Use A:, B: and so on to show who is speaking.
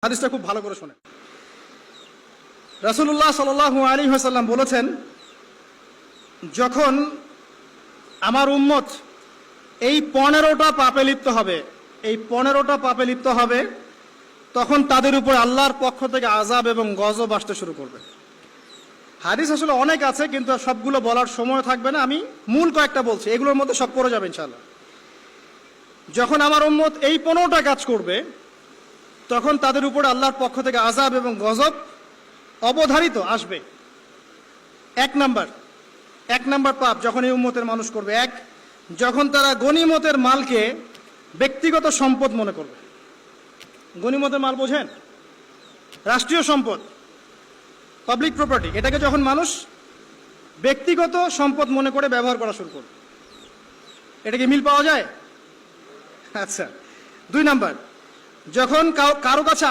A: হাদিসটা খুব ভালো করে শুনেন। রাসূলুল্লাহ সাল্লাল্লাহু আলাইহি ওয়াসাল্লাম বলেছেন, যখন আমার উম্মত এই 15টা পাপে লিপ্ত হবে, এই 15টা পাপে লিপ্ত হবে, তখন তাদের উপর আল্লাহর পক্ষ থেকে আযাব এবং গজব আসতে শুরু করবে। হাদিস আসলে অনেক আছে, কিন্তু সবগুলো বলার সময় থাকবে না। আমি মূল কয়েকটা বলছি, এগুলোর মধ্যে সব পড়ে যাবে ইনশাআল্লাহ। যখন আমার উম্মত এই 15টা কাজ করবে, তখন তাদের উপর আল্লাহর পক্ষ থেকে আযাব এবং গজব অবধারিত আসবে। এক নাম্বার পাপ যখন এই উম্মতের মানুষ করবে, যখন তারা গনিমতের মালকে ব্যক্তিগত সম্পদ মনে করবে। গনিমতের মাল বোঝেন? রাষ্ট্রীয় সম্পদ, পাবলিক প্রপার্টি, এটাকে যখন মানুষ ব্যক্তিগত সম্পদ মনে করে ব্যবহার করা শুরু করবে। এটা কি মিল পাওয়া যায়? আচ্ছা। 2 নাম্বার, যখন কারো কাছে